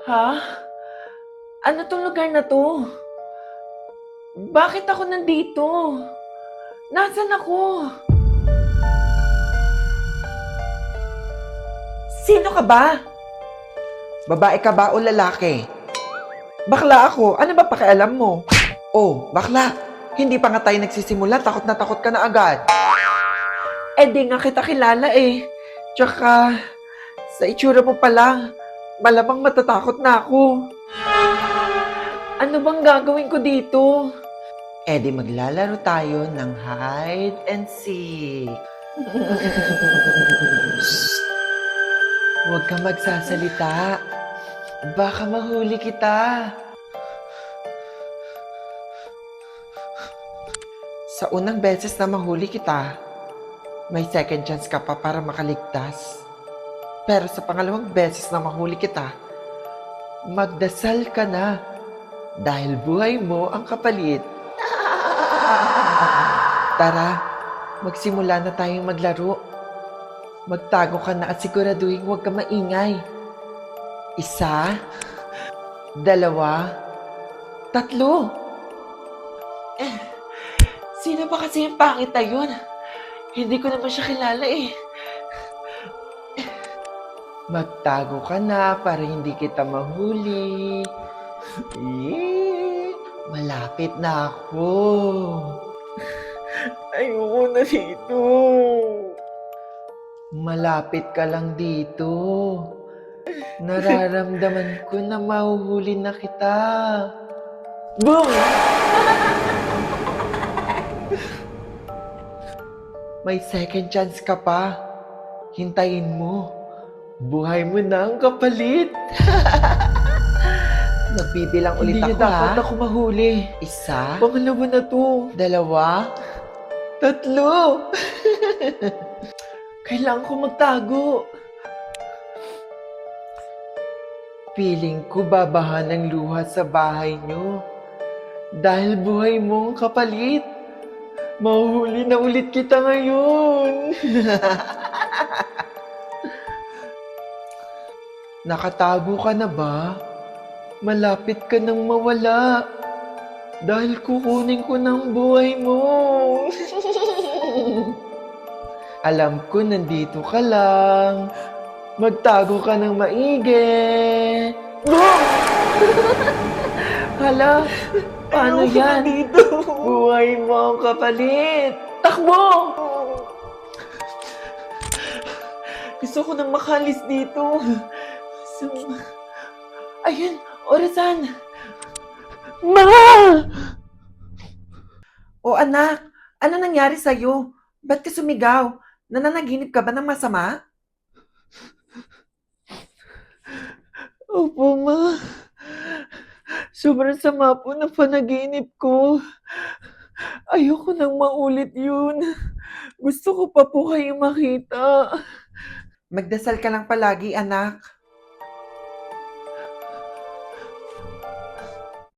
Ha? Ano 'tong lugar na 'to? Bakit ako nandito? Nasaan ako? Sino ka ba? Babae ka ba o lalaki? Bakla ako, ano ba pakialam mo? Oh, bakla, hindi pa nga tayo nagsisimula, takot na takot ka na agad. Eh di nga kita kilala eh. Tsaka, sa itsura mo pa lang, malamang matatakot na ako. Ano bang gagawin ko dito? Eh di maglalaro tayo ng hide and seek. Shh! Huwag ka magsasalita. Baka mahuli kita. Sa unang beses na mahuli kita, may second chance ka pa para makaligtas. Pero sa pangalawang beses na mahuli kita, magdasal ka na dahil buhay mo ang kapalit. Tara, magsimula na tayong maglaro. Magtago ka na at siguraduhin huwag ka maingay. 1, 2, 3. Sino ba kasi yung pangit na yun? Hindi ko naman siya kilala eh. Magtago ka na para hindi kita mahuli. Malapit na ako. Ayoko na dito. Malapit ka lang dito. Nararamdaman ko na mahuhuli na kita. Boom! May second chance ka pa. Hintayin mo. Buhay mo na ang kapalit. Magbibilang ulit Hindi ako, niya dapat ha? ako mahuli. 1, Pangalawa na to. 2, 3. Kailangan ko magtago. Piling ko babahan ng luha sa bahay nyo. Dahil buhay mo ang kapalit. Mahuhuli na ulit kita ngayon. Nakatago ka na ba? Malapit ka nang mawala. Dahil kukunin ko ng buhay mo. Alam ko nandito ka lang. Magtago ka ng maigi. Boom! Hala, paano Ayoko na yan? dito. Buhay mo ang kapalit. Takbo! Gusto ko nang makalis dito. Ayun, orasan. Ma! O anak, ano nangyari sa'yo? Ba't ka sumigaw? Nananaginip ka ba ng masama? Opo, ma. Sobrang sama po ng panaginip ko. Ayoko nang maulit yun. Gusto ko pa po kayong makita. Magdasal ka lang palagi, anak.